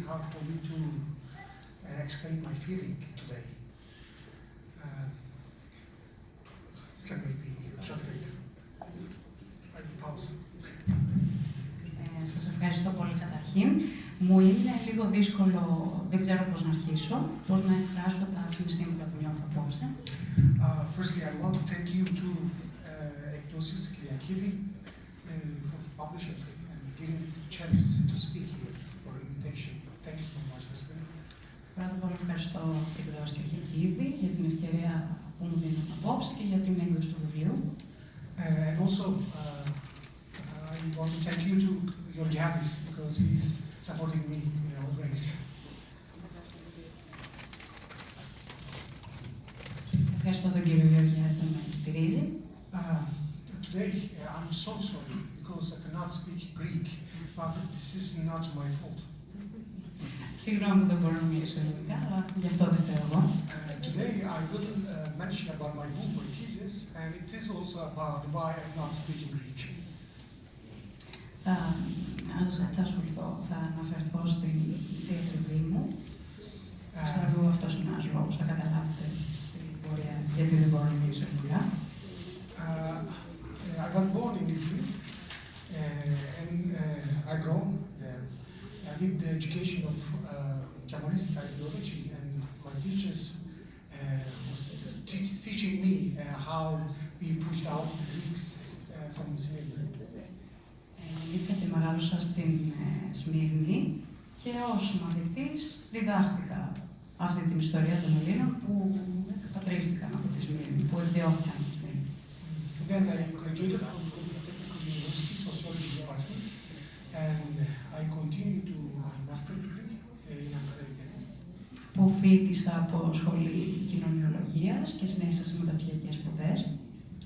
hard for me to explain my feeling today. You can maybe translate. I will pause. Σας ευχαριστώ πολύ καταρχήν. Μου είναι λίγο δύσκολο, δεν ξέρω πώς να αρχίσω, πώς να εκφράσω τα συναισθήματα που νιώθω απόψε. Firstly, I want to thank you to Ekdosis Kyriakidi for publishing and giving me the chance to speak here for invitation. Thank you so much. Πρώτα απ' όλα ευχαριστώ τις εκδόσεις Kyriakidi για την ευκαιρία που μου δίνουν απόψε και για την έκδοση του βιβλίου. And also, I want to thank you to Georgiadis because he's supporting me always. Ευχαριστώ τον κύριο Γεωργιάδη που με στηρίζει. Today, I'm so sorry because I cannot speak Greek, but this is not my fault. Συγγνώμη που δεν μπορώ να μιλήσω ελληνικά, αλλά γι' αυτό δεν φταίω εγώ. Today, I will mention about my book, my thesis, and it is also about why I'm not speaking Greek. Θα ασχοληθώ, θα αναφερθώ στην διατριβή μου. Πιστεύω αυτός είναι ένας λόγος, θα καταλάβετε στην πορεία γιατί δεν μπορώ να μιλήσω ελληνικά. I was born in Izmir, and I grew there with the education of Kemalist ideology, and my teachers was teaching me how we pushed out the Greeks from Smyrna. Γεννήθηκα και μεγάλωσα στην Σμύρνη και ως μαθητής διδάχτηκα αυτή την ιστορία των Ελλήνων που πατρίστηκαν από τη Σμύρνη, που εκδιώθηκαν από τη Σμύρνη. Then I graduated from the Technical University Sociology Department, and I continued to my master degree in Ankara again. Που φοιτήσα από σχολή κοινωνιολογίας και συνέχισα σε μεταπτυχιακές σπουδές.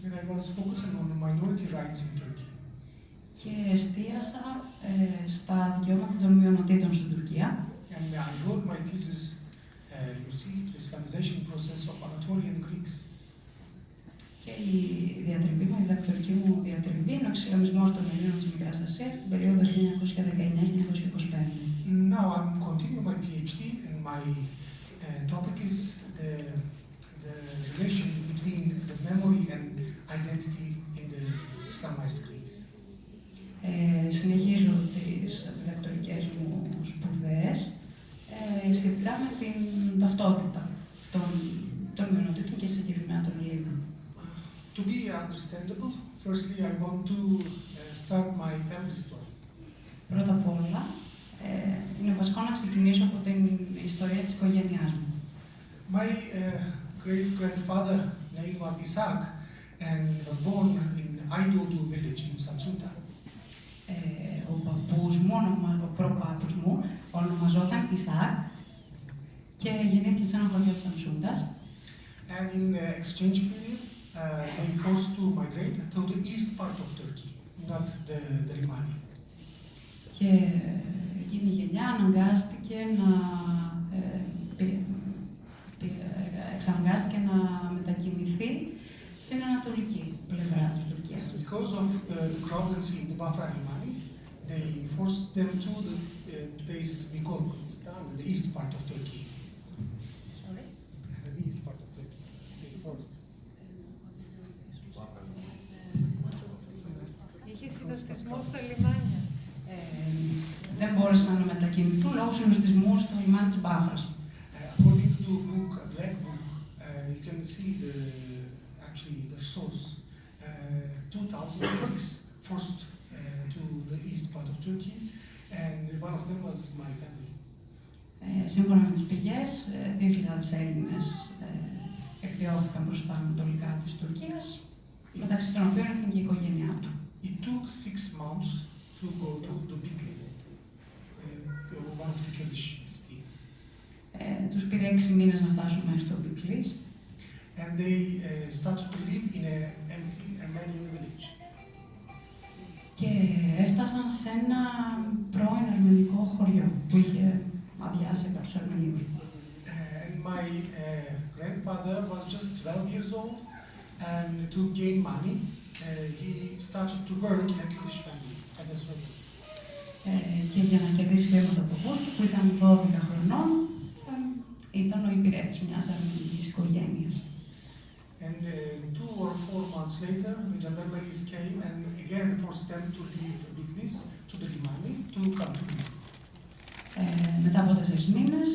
And I was focusing on minority rights in Turkey. Και εστίασα στα δικαιώματα των μειονοτήτων στην Τουρκία. And I wrote my thesis, you see, the Islamization process of Anatolian Greeks. Και η διατριβή μου, η διδακτορική μου διατριβή είναι ο εξισλαμισμός των Ελλήνων της Μικράς Ασίας στην περίοδο 1919-1925. Now I'm continuing my PhD, and my topic is the relation between the memory and identity in the Islamized Greeks. Συνεχίζω τις διδακτορικές μου σπουδές σχετικά με την ταυτότητα των μειονοτήτων και συγκεκριμένα των Ελλήνων. To be understandable, firstly I want to start my family story. Πρώτα απ' όλα, είναι βασικό να ξεκινήσω από την ιστορία της οικογένειάς μου. My great-grandfather name was Isaac and was born in Aydoğdu village in Samsunta. Ο παππούς μου, ο προπάππους μου, ονομαζόταν Ισαάκ και γεννήθηκε σε ένα χωριό της Σαμσούντας. And in exchange period, they forced to migrate to the east part of Turkey, not the Rimani. Και εκείνη η γενιά αναγκάστηκε εξαναγκάστηκε να μετακινηθεί στην ανατολική πλευρά της Τουρκίας. Because of the crowding in the Bafra Rimani, they forced them to the place we call Kurdistan, the east part of Turkey. Sorry? The east part of Turkey. They forced. Είχε συνοστισμό στα λιμάνια. Δεν μπόρεσαν να μετακινηθούν λόγω συνοστισμού στο λιμάνι της Μπάφρας. According to the book, a black book, you can see the source. 2,000 Greeks forced to the east part of Turkey, and one of them was my family. Σύμφωνα με τις πηγές, 2.000 Έλληνες εκδιώθηκαν προς τα ανατολικά της Τουρκίας, μεταξύ των οποίων ήταν και η οικογένειά του. It took 6 months to go to Bitlis, one of the Kurdish city. Τους πήρε 6 μήνες να φτάσουν μέχρι στο Bitlis. And they started to live in an empty Armenian village. Και έφτασαν σε ένα πρώην αρμενικό χωριό που είχε αδειάσει από τους Αρμενίους. And my grandfather was just 12 years old, and to gain money, he started to work in a Kurdish family as a servant. και για να κερδίσει χρήματα από παππούς του, που ήταν 12 χρονών, ήταν ο υπηρέτης μιας αρμενικής οικογένειας. And 2 or 4 months later, the gendarmeries came and again forced them to leave Bitlis to the Limani to come to Greece. Μετά από 4 μήνες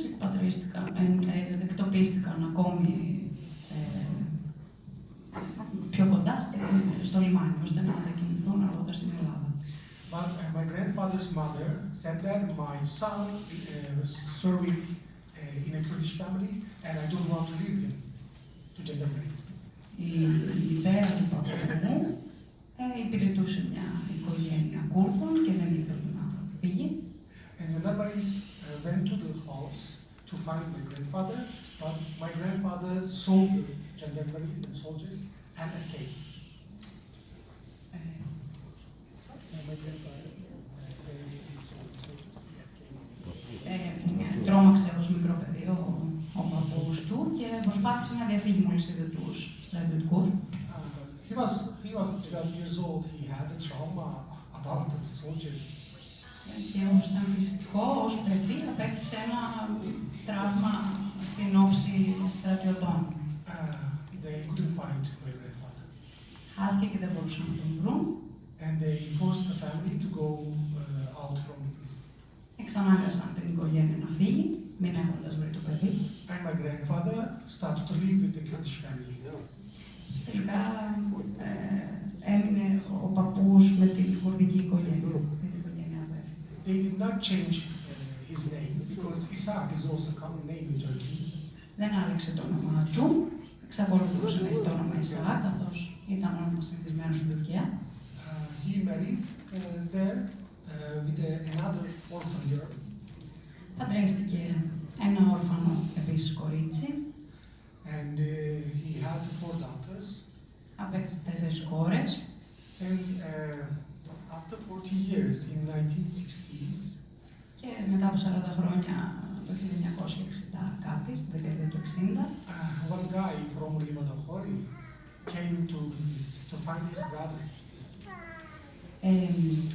εκτοπίστηκαν ακόμη πιο κοντά στο λιμάνι, ώστε να μετακινηθούν αργότερα στην Ελλάδα. But my grandfather's mother said that my son was serving in a Kurdish family and I don't want to leave him to gendarmeries. Η μητέρα του παππού μου υπηρετούσε μια οικογένεια Κούρδων και δεν ήθελε να φύγει. And gendarmeries went to the house to find my grandfather, but my grandfather saw the gendarmeries and soldiers and escaped. Τρόμαξε ως μικρό παιδί ο παππούς του και προσπάθησε να διαφύγει μόλις είδε τους στρατιωτικούς. He was 12 years old. He had a trauma about the soldiers. Και όπως ήταν φυσικό, ως παιδί απέκτησε ένα τραύμα στην όψη στρατιωτών. They couldn't find my grandfather. Χάθηκε και δεν μπορούσαν να τον βρουν. And they forced the family to go out from Bitlis. Εξανάγκασαν την οικογένεια να φύγει, μην έχοντας βρει το παιδί. And my grandfather started to live with the Kurdish family. Τελικά έμεινε ο παππούς με την κουρδική οικογένεια. They did not change his name because Isaac is also a common name in Turkey. Δεν άλλαξε το όνομά του, εξακολουθούσε να έχει το όνομα Ισαάκ, καθώς ήταν όνομα συνηθισμένο στην Τουρκία. He married there with another orphan girl. Παντρεύτηκε ένα όρφανο επίσης κορίτσι. And he had 4 daughters. Απέκτησε 4 κόρες. And after 40 years in 1960s, και μετά από 40 χρόνια, το 1960 κάτι, στη δεκαετία του 60, one guy from Livadahori came to Bitlis to find his brother.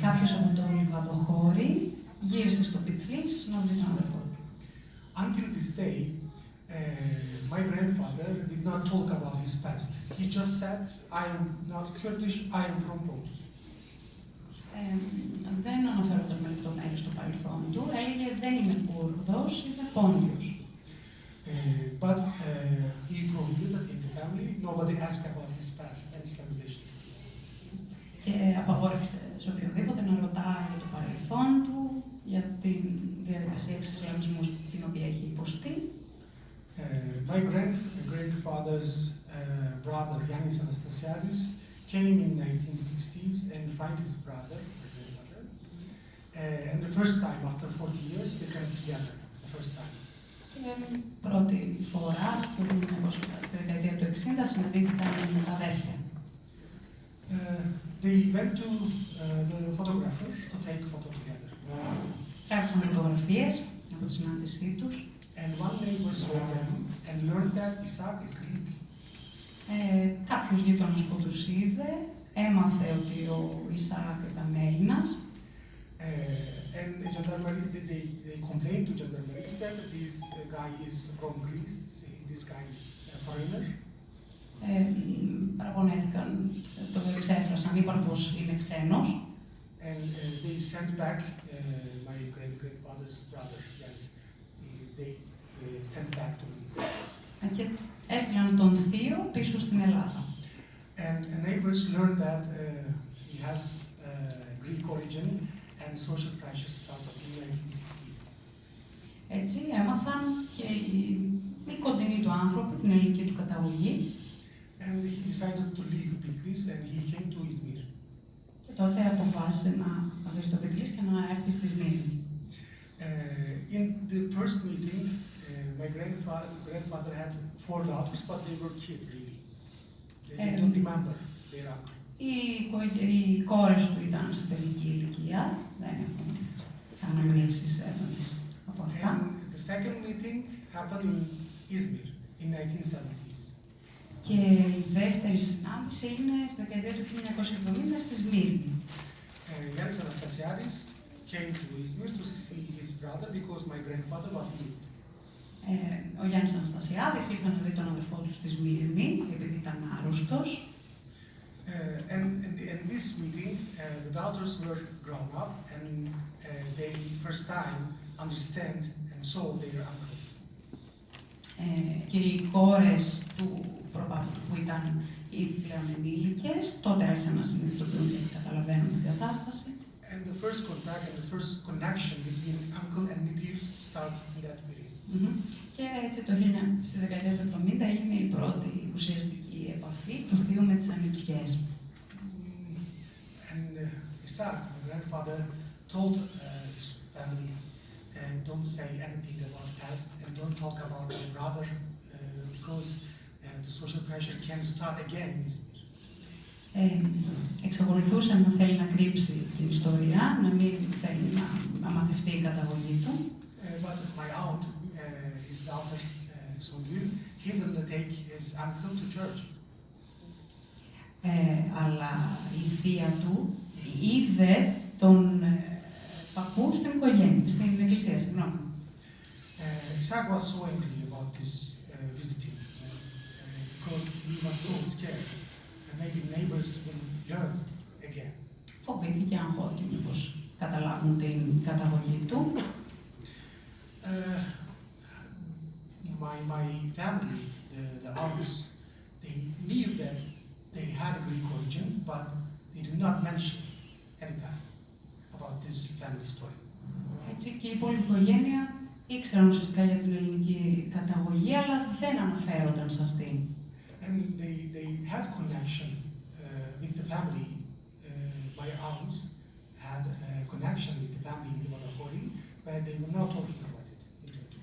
Κάποιος από το Λιβαδοχώρι γύρισε στο Μπιτλής να βρει τον αδερφό του. Until this day, my grandfather did not talk about his past. He just said, I am not Kurdish, I am from Pontus. Δεν αναφέρονταν με λεπτομέρειες στο παρελθόν του, έλεγε δεν είμαι Κούρδος, είμαι Πόντιος. But he prohibited in the family, nobody asked about his past and Islamization process. Και απαγόρευσε σε οποιοδήποτε να ρωτά για το παρελθόν του, για τη διαδικασία εξισλαμισμού την οποία έχει υποστεί. My grandfather's brother, Yannis Anastasiadis, came in 1960s and find his brother, my grandfather. And the first time, after 40 years, they came together, the first time. Και πρώτη φορά, το 1960, στη δεκαετία του 60, συναντήθηκαν με τα αδέρφια. They went to the photographer to take photo together. Τράβηξαν φωτογραφίες από τη συνάντησή τους. And one neighbor saw them and learned that Isaac is Greek. Κάποιος γείτονας που τους είδε έμαθε ότι ο Ισαάκ ήταν Έλληνας. And they complained to gendarmeries that this guy is from Greece, this guy is a foreigner. Παραπονέθηκαν, το εξέφρασαν, είπαν πως είναι ξένος. And they sent back my grandfather's brother, Yannis. They sent back to Greece. Και έστειλαν τον θείο πίσω στην Ελλάδα. And neighbors learned that he has Greek origin and social pressure started in the 1960s. Έτσι έμαθαν και οι κοντινοί του άνθρωποι, την ελληνική του καταγωγή. And he decided to leave Bitlis and he came to Izmir. Και τότε αποφάσισε να βρει στο Bitlis και να έρθει στη Σμύρνη. In the first meeting, my grandmother had 4 daughters, but they were kids really. They don't remember their uncle. Οι κόρες του ήταν σε παιδική ηλικία, δεν έχουν αναμνήσεις έντονες από αυτά. And the second meeting happened in Izmir in 1970s. Και η δεύτερη συνάντηση έγινε στη δεκαετία του 1970 στη Σμύρνη. Yannis Anastasiadis came to Izmir to see his brother because my grandfather was ill. Ο Γιάννης Αναστασιάδης ήρθε να δει τον αδερφό του στη Σμύρνη, επειδή ήταν άρρωστος. And in this meeting, the daughters were grown up and they first time understand and saw their uncles. Και οι κόρες του προπάπου του, που ήταν ήδη πλέον ενήλικες, τότε άρχισαν να συνειδητοποιούν και να καταλαβαίνουν την κατάσταση. And the first contact and the first connection between uncle and nephews starts in that period. Και έτσι στη δεκαετία του 70 έγινε η πρώτη ουσιαστική επαφή του θείου με τις ανιψιές. And Isaac, my grandfather, told his family, don't say anything about past and don't talk about my brother because the social pressure can start again in Izmir. Εξακολουθούσε να θέλει να κρύψει την ιστορία, να μην θέλει να μαθευτεί η καταγωγή του. But my aunt, his daughter, Songül, he didn't take his uncle to church. Αλλά η θεία του είδε τον παππού στην οικογένεια, στην εκκλησία, συγγνώμη. Isaac was so angry about this visiting because he was so scared and maybe neighbors will learn again. Φοβήθηκε, αγχώθηκε μήπως καταλάβουν την καταγωγή του. My family, the aunts, they knew that they had a Greek origin, but they did not mention anything about this family story. Έτσι και η υπόλοιπη οικογένεια ήξεραν ουσιαστικά για την ελληνική καταγωγή, αλλά δεν αναφέρονταν σε αυτήν. And they had connection with the family. My aunts had a connection with the family in Livadahori, but they were not talking about it in Turkey.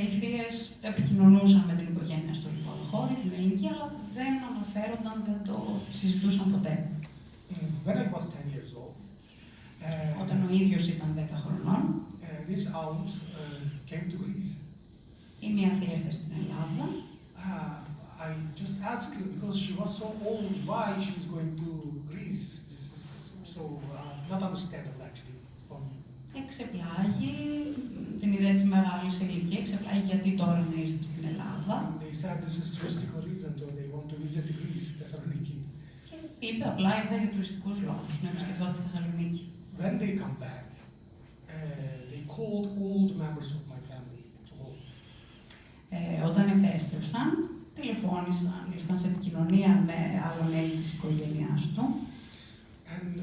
Οι θείες επικοινωνούσαν με την οικογένεια στο Λιβαδοχώρι, την ελληνική, αλλά δεν αναφέρονταν, δεν το συζητούσαν ποτέ. When I was 10 years old, όταν ο ίδιος ήταν 10 χρονών, this aunt came to Greece. Η μία θεία ήρθε στην Ελλάδα. I just asked her because she was so old why she is going to Greece. This is so not understandable actually for me. Εξεπλάγει, την ιδέα της μεγάλης ηλικία, εξεπλάγει γιατί τώρα να ήρθε στην Ελλάδα. And they said this is touristical reason, so they want to visit Greece, Thessaloniki. Και είπε απλά ήρθε για τουριστικούς λόγους, να επισκεφθώ τη Θεσσαλονίκη. When they come back, they called all the members of my family to home. Όταν επέστρεψαν, τηλεφώνησαν, ήρθαν σε επικοινωνία με άλλα μέλη της οικογένειάς του. And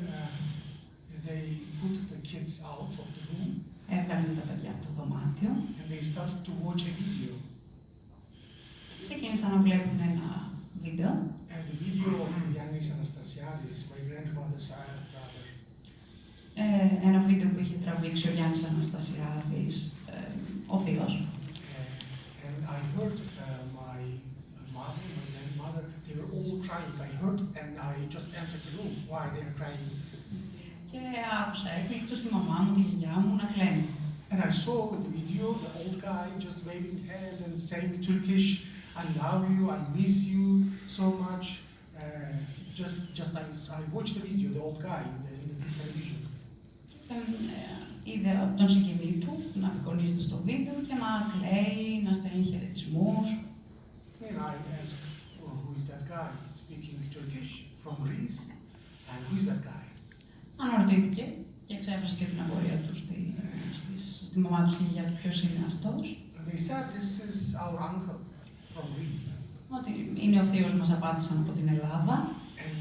they put the kids out of the room. Έβγαλαν τα παιδιά από το δωμάτιο. And they started to watch a video. Ξεκίνησαν να βλέπουν ένα βίντεο. And the video of Yannis Anastasiadis, my grandfather's brother. Ένα βίντεο που είχε τραβήξει ο Γιάννης Αναστασιάδης, ο θείος. And I heard my mother, my grandmother, they were all crying. I heard and I just entered the room. Why they are crying? Και άκουσα έκπληκτος τη μαμά μου, τη γιαγιά μου να κλαίνει. And I saw the video, the old guy just waving hand and saying Turkish, I love you, I miss you so much. I watched the video, the old guy in the television. Είδε τον συγγενή του να απεικονίζεται στο βίντεο και να κλαίει, να στέλνει χαιρετισμούς. And I asked, who is that guy speaking Turkish from Greece? And who is that guy? Αναρωτήθηκε και εξέφρασε και την απορία του στη μαμά του, στη γιαγιά του, ποιος είναι αυτός. They said this is our uncle from Greece. Ότι είναι ο θείος μας, απάντησαν από την Ελλάδα. And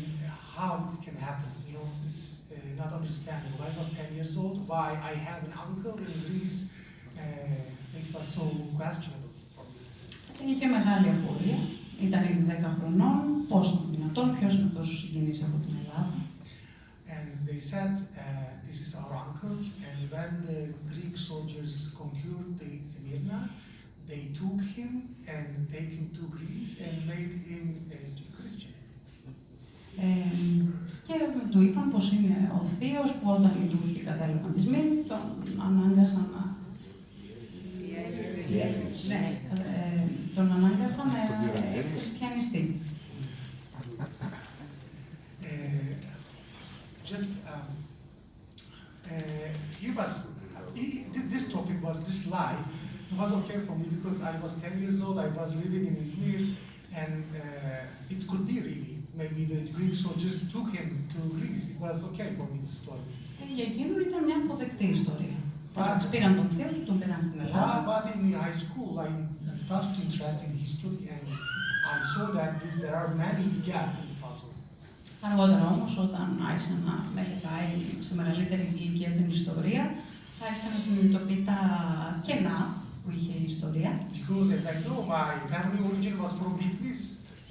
how it can happen, it's not understandable. I was 10 years old. Why I have an uncle in Greece? It was so questionable for me. Και είχε μεγάλη απορία. Ήταν ήδη 10 χρονών. Πώς είναι δυνατόν, ποιος είναι αυτός ο συγγενής από την Ελλάδα. And they said, this is our uncle. And when the Greek soldiers conquered the Smyrna, they took him and take him to Greece and made him a Christian. Και του είπαν πως είναι ο θείος που όταν οι Τούρκοι κατέλαβαν τη Σμύρνη, τον ανάγκασαν να... Ναι, τον ανάγκασαν να χριστιανιστεί. this topic was this lie. It was okay for me because I was 10 years old, I was living in Izmir, and it could be really. Maybe the Greek soldiers took him to Greece. It was okay for me, this story. Για εκείνον ήταν μια αποδεκτή ιστορία. Πήραν τον θείο του, τον πήραν στην Ελλάδα. But in high school, I started to interest in history, and I saw that there are many gaps in the puzzle. Αργότερα όμως, όταν άρχισε να μελετάει σε μεγαλύτερη ηλικία την ιστορία, άρχισε να συνειδητοποιεί τα κενά που είχε η ιστορία. Because as I know, my family origin was from Bitlis,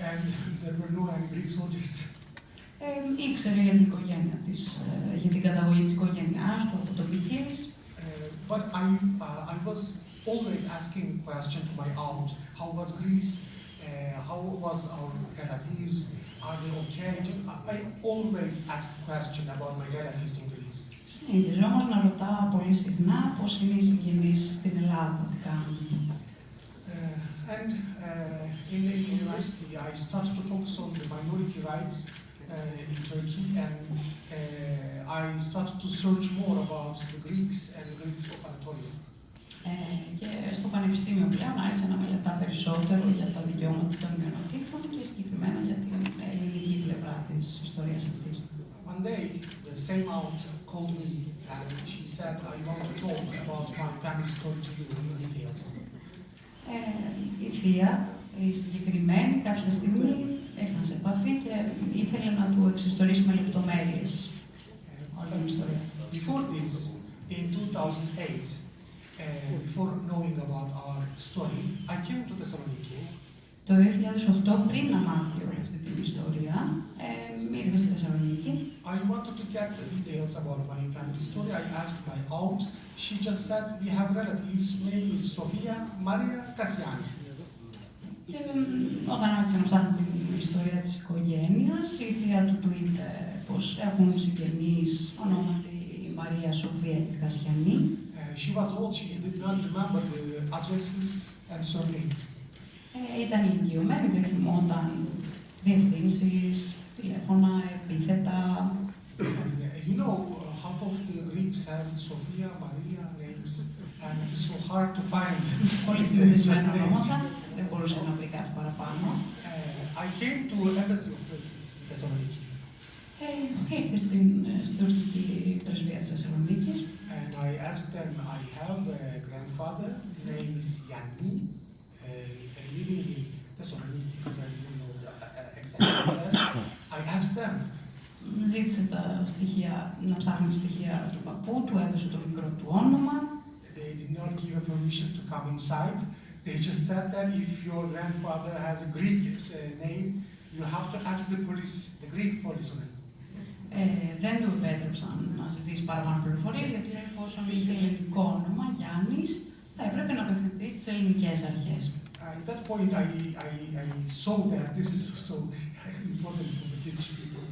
and there were no any Greek soldiers. Ήξερε για την οικογένεια της, για την καταγωγή της οικογένειάς του από το Bitlis. But I was always asking question to my aunt, how was Greece, how was our relatives, are they okay? I always ask question about my relatives in Greece. Συνήθιζε όμως να ρωτά πολύ συχνά πώς είναι οι συγγενείς στην Ελλάδα, τι κάνουν. And in the university, I started to focus on the minority rights in Turkey, and I started to search more about the Greeks and Greeks of Anatolia. Και στο πανεπιστήμιο πλέον άρχισα να μελετά περισσότερο για τα δικαιώματα των μειονοτήτων και συγκεκριμένα για την ελληνική πλευρά της ιστορίας αυτής. One day, the same aunt called me and she said, I want to talk about my family story to you in details. Η θεία, η συγκεκριμένη, κάποια στιγμή ήρθαν σε επαφή και ήθελε να του εξιστορήσει με λεπτομέρειες όλη την ιστορία. Before this, in 2008, before knowing about our story, I came to Thessaloniki. Το 2008, πριν να μάθει όλη αυτή την ιστορία, ήρθε στη Θεσσαλονίκη. I wanted to get the details about my family story. I asked my aunt. She just said, we have relatives, name is Sofia Maria Kassiani. Και όταν άρχισε να ψάχνει την ιστορία της οικογένειας, η θεία του είπε πως έχουν συγγενείς ονόματι Μαρία Σοφία και Κασιανή. She was old, she did not remember the addresses and surnames. Ήταν ηλικιωμένη, δεν θυμόταν διευθύνσεις, τηλέφωνα, επίθετα. You know, half of the Greeks have Sophia, Maria names, and it is so hard to find. Πολύ συνηθισμένα ονόματα, δεν μπορούσε να βρει κάτι παραπάνω. I came to embassy of Thessaloniki. Ήρθε στην τουρκική πρεσβεία της Θεσσαλονίκης. And I asked them, I have a grandfather, name is Yanni, living in Thessaloniki because I didn't know the exact address. I asked them. Ζήτησε τα στοιχεία, να ψάχνει στοιχεία του παππού, του έδωσε το μικρό του όνομα. They did not give a permission to come inside. They just said that if your grandfather has a Greek name, you have to ask the police, the Greek policeman. Δεν του επέτρεψαν να ζητήσει παραπάνω πληροφορίες, γιατί λέει εφόσον είχε ελληνικό όνομα, Γιάννης, θα έπρεπε να απευθυνθεί στις ελληνικές αρχές. At that point, I saw that this is so important for the Turkish people.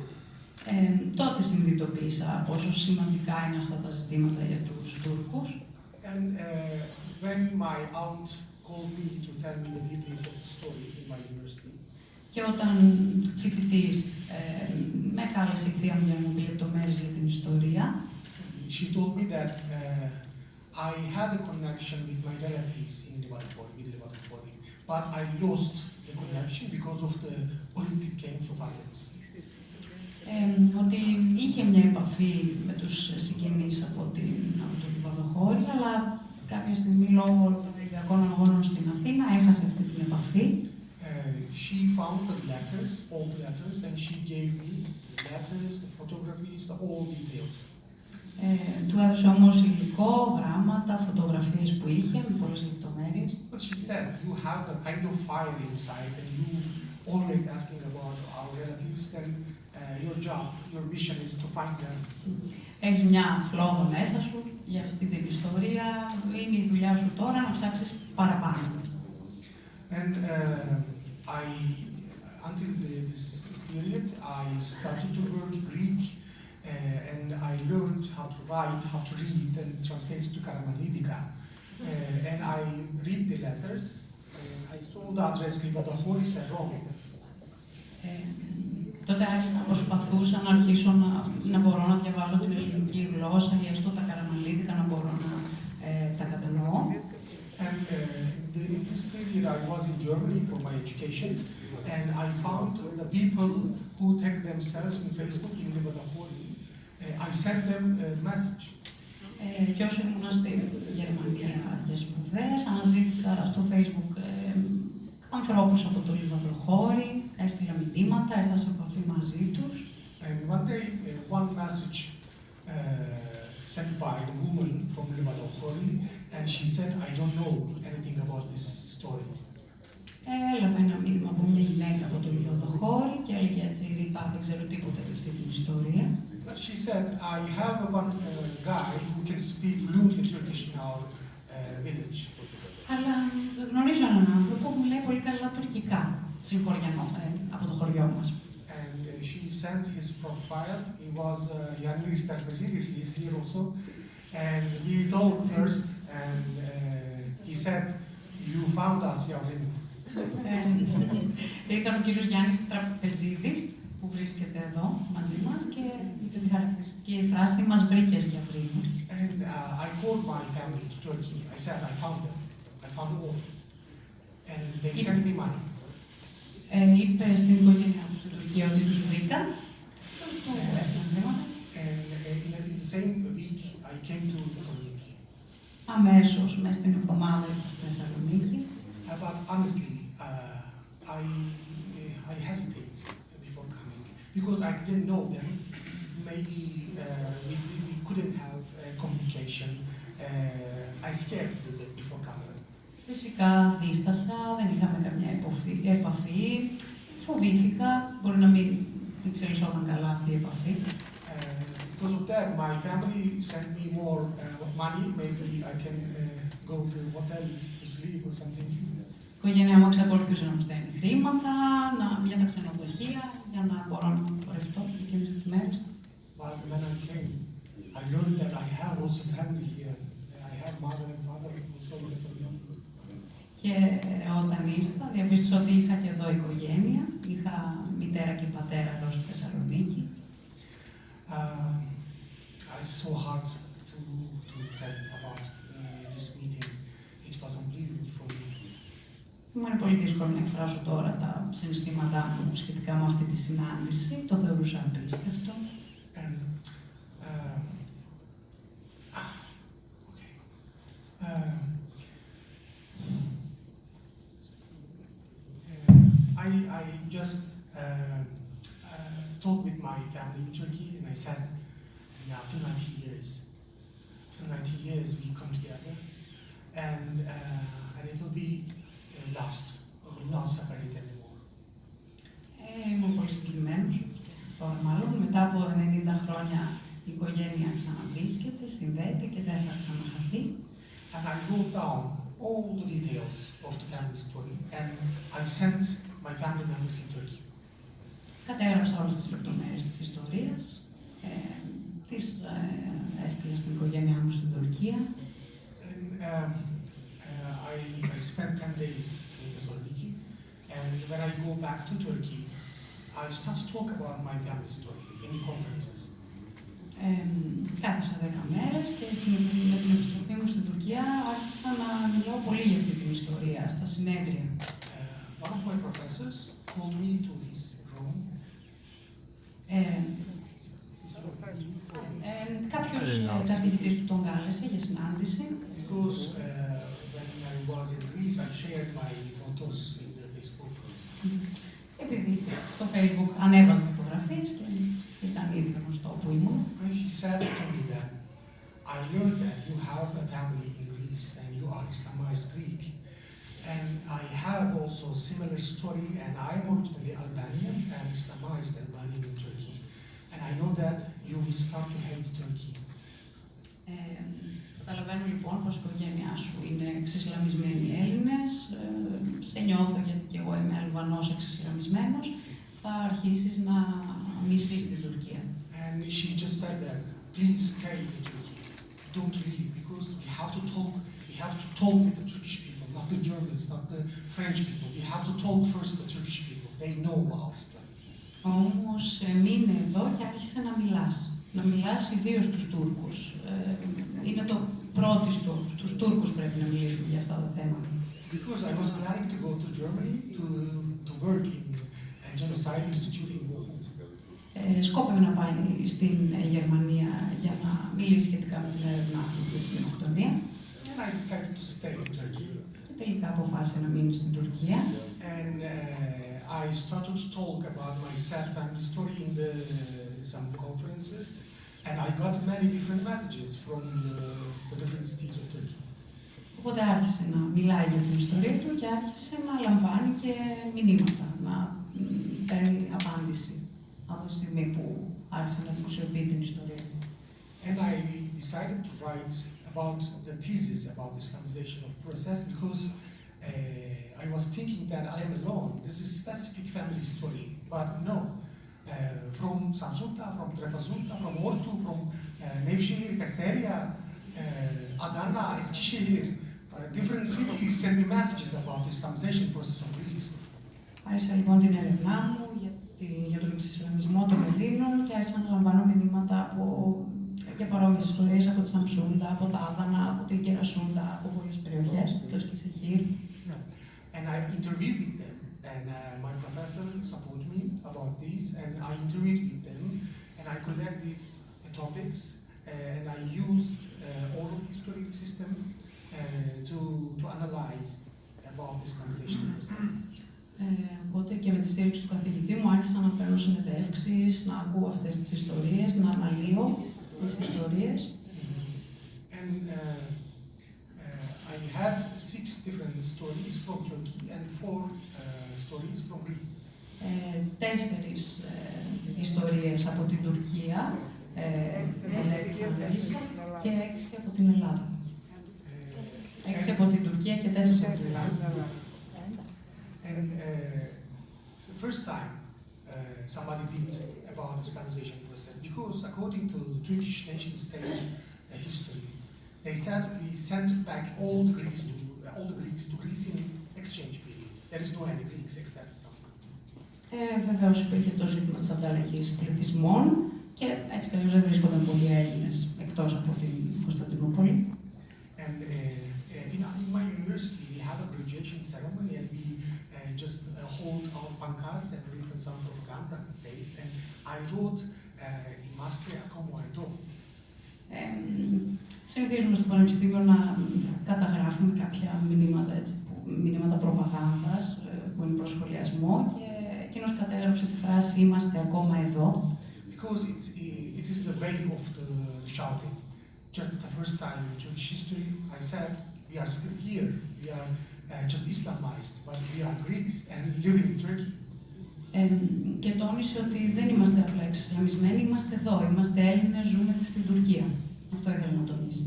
Τότε συνειδητοποίησα πόσο σημαντικά είναι αυτά τα ζητήματα για τους Τούρκους. And when my aunt called me to tell me the details of the story in my university. Και όταν φοιτητής με κάλεσε η θεία μου για να μου πει λεπτομέρειες για την ιστορία. She told me that I had a connection with my relatives in Livatopoli, but I lost the connection because of the Olympic Games of Athens. Ότι είχε μια επαφή με τους συγγενείς από το Λιβαδοχώρι, αλλά κάποια στιγμή λόγω των Ολυμπιακών Αγώνων στην Αθήνα έχασε αυτή την επαφή. She found the letters, old letters, and she gave me the letters, the photographies, all details. Του έδωσε όμως υλικό, γράμματα, φωτογραφίες που είχε με πολλές λεπτομέρειες. But she said, you have a kind of fire inside, and you always asking about our relatives. Then your job, your mission is to find them. Έχεις μια φλόγα μέσα σου για αυτή την ιστορία. Είναι η δουλειά σου τώρα να ψάξεις παραπάνω. And until this period, I started to work Greek, and I learned how to write, how to read, and translate to Karamanidika. And I read the letters. I saw the address Livadahori said wrong. Το τότε άρχισα να προσπαθούσα να αρχίσω να μπορώ να διαβάζω την ελληνική γλώσσα ή έστω τα καραμαλίδικα να μπορώ να τα κατανοώ. And in this period, I was in Germany for my education, and I found the people who tag themselves in Facebook in Libadaholi. I sent them the message. Και όσο ήμουν στη Γερμανία για σπουδές, αναζήτησα στο Facebook ανθρώπους από το Λιβαδοχώρι, έστειλα μηνύματα, ήρθα σε επαφή μαζί τους. And one day, one message sent by the woman from Libadaholi, and she said, "I don't know anything about this story." Έλαβα ένα μήνυμα από μια γυναίκα από το Λιβαδοχώρι και έλεγε έτσι, Ρίτα, δεν ξέρω τίποτα για αυτή την ιστορία. But she said, "I have one guy who can speak fluently Turkish in our village." Αλλά γνωρίζω έναν άνθρωπο που μιλάει πολύ καλά τουρκικά, συγχωριανό, από το χωριό μας. And she sent his profile. He was Yannis Terpezidis, he is here also. And we talked first, and he said, "You found us, Yavrin." Ήταν ο κύριος Γιάννης Τραπεζίδης, που βρίσκεται εδώ μαζί μας και ήταν η χαρακτηριστική φράση «Μας βρήκες, Γιαβρί μου». And I called my family to Turkey. I said, "I found them. I found all." And they sent me money. Είπε στην οικογένειά του στην Τουρκία ότι τους βρήκα, του έστειλαν χρήματα. And in the same week, I came to Thessaloniki. Αμέσως, μέσα στην εβδομάδα ήρθα στη Θεσσαλονίκη. But honestly, I hesitate before coming because I didn't know them. Maybe we couldn't have communication. I scared a little bit before coming. Φυσικά δίστασα, δεν είχαμε καμιά επαφή, φοβήθηκα, μπορεί να μην εξελισσόταν καλά αυτή η επαφή. Because of that, my family sent me more money. Maybe I can go to a hotel to sleep or something. Η οικογένειά μου εξακολουθούσε να μου στέλνει χρήματα για τα ξενοδοχεία, για να μπορώ να πορευτώ εκείνες τις μέρες. But when I came, I learned that I have also family here. I have mother and father also in Thessaloniki. Και όταν ήρθα, διαπίστωσα ότι είχα και εδώ οικογένεια, είχα μητέρα και πατέρα εδώ στη Θεσσαλονίκη. It's so hard to tell about this meeting. It was unbelievable for me. Μου είναι πολύ δύσκολο να εκφράσω τώρα τα συναισθήματά μου σχετικά με αυτή τη συνάντηση. Το θεωρούσα απίστευτο. And, I just talked with my family in Turkey, and I said, after 90 years we come together, and it will be lost. We will not separate anymore. Ήμουν πολύ συγκινημένος. Τώρα μάλλον, μετά από 90 χρόνια η οικογένεια ξαναβρίσκεται, συνδέεται και δεν θα ξαναχαθεί. And I wrote down all the details of the family story, and I sent my family members in Turkey. Κατέγραψα όλες τις λεπτομέρειες της ιστορίας, τις έστειλα στην οικογένειά μου στην Τουρκία. And I spent 10 days in Thessaloniki, and when I go back to Turkey, I start to talk about my family story in the conferences. Κάθισα 10 μέρες και με την επιστροφή μου στην Τουρκία άρχισα να μιλάω πολύ για αυτή την ιστορία στα συνέδρια. One of my professors called me to his room. Κάποιος καθηγητής του τον κάλεσε για συνάντηση. Because when I was in Greece, I shared my photos in the Facebook. Επειδή στο Facebook ανέβαζα φωτογραφίες και ήταν ήδη γνωστό που ήμουν. And she said to me that I learned that you have a family in Greece and you are Islamized Greek. And I have also a similar story, and I'm originally Albanian and Islamized Albanian in Turkey. And I know that you will start to hate Turkey. Καταλαβαίνω λοιπόν πως η οικογένειά σου είναι εξισλαμισμένοι Έλληνες. Σε νιώθω γιατί και εγώ είμαι Αλβανός εξισλαμισμένος. Θα αρχίσεις να μισείς την Τουρκία. And she just said that, please stay in Turkey. Don't leave, because we have to talk with the Turkish people, not the Germans, not the French people. We have to talk first to the Turkish people. They know our story. Όμως μείνε εδώ και άρχισε να μιλάς. Να μιλάς ιδίως στους Τούρκους. Είναι το πρώτο στους Τούρκους πρέπει να μιλήσουμε για αυτά τα θέματα. Because I was planning to go to Germany to work in a genocide institute in Bochum. Σκόπευε να πάει στην Γερμανία για να μιλήσει σχετικά με την έρευνα του για την γενοκτονία. And I decided to stay in Turkey. Και τελικά αποφάσισε να μείνει στην Τουρκία. And I started to talk about my sad family story in some conferences. And I got many different messages from the different cities of Turkey. Οπότε άρχισε να μιλάει για την ιστορία του και άρχισε να λαμβάνει και μηνύματα, να παίρνει απάντηση από τη στιγμή που άρχισε να δημοσιοποιεί την ιστορία του. And I decided to write about the thesis about the Islamization of process because I was thinking that I am alone. This is specific family story, but no. From Samsunta, from Trabzon'ta, from Ordu, from Nevşehir, Kayseriya, Adana, Eskişehir, different cities send me messages about the Islamization process of Greeks. Άρχισα λοιπόν την έρευνά μου για τον εξισλαμισμό των Ελλήνων και άρχισα να λαμβάνω μηνύματα για παρόμοιες ιστορίες από τη Σαμσούντα, από τα Άδανα, από την Κερασούντα, από πολλές περιοχές, το Εσκισεχήρ. And I interviewed with them, and my professor supported me about this, and I interviewed with them, and I collect these topics, and I used oral history system to analyze about the Islamization process. Οπότε και με τη στήριξη του καθηγητή μου άρχισα να παίρνω συνεντεύξεις, να ακούω αυτές τις ιστορίες, να αναλύω τις ιστορίες. And I had 6 different stories from Turkey and 4 stories from Greece. 4 ιστορίες από την Τουρκία, μελέτησα και 6 από την Ελλάδα. 6 από την Τουρκία και 4 από την Ελλάδα. And the first time somebody did about Islamization process, because according to the Turkish nation-state history, they said we sent back all the Greeks to Greece in exchange period. There is no any Greeks except some. Βεβαίως υπήρχε το ζήτημα της ανταλλαγής πληθυσμών και έτσι κι αλλιώς δεν βρίσκονταν πολλοί Έλληνες εκτός από την Κωνσταντινούπολη. And in my university, we have a graduation ceremony, and we just hold our pancards and written some propaganda essays. And I wrote "Είμαστε ακόμα εδώ." Συνηθίζουμε στο Πανεπιστήμιο να καταγράφουμε κάποια μηνύματα προπαγάνδας που είναι προσχολιασμό και εκείνος κατέγραψε τη φράση «Είμαστε ακόμα εδώ». Because it is a way of the shouting. Just the first time in Turkish history, I said, we are still here. We are just Islamized, but we are Greeks and living in Turkey. Και τόνισε ότι δεν είμαστε απλά εξισλαμισμένοι, είμαστε εδώ. Είμαστε Έλληνες, ζούμε στην Τουρκία. Αυτό ήθελα να τονίσει.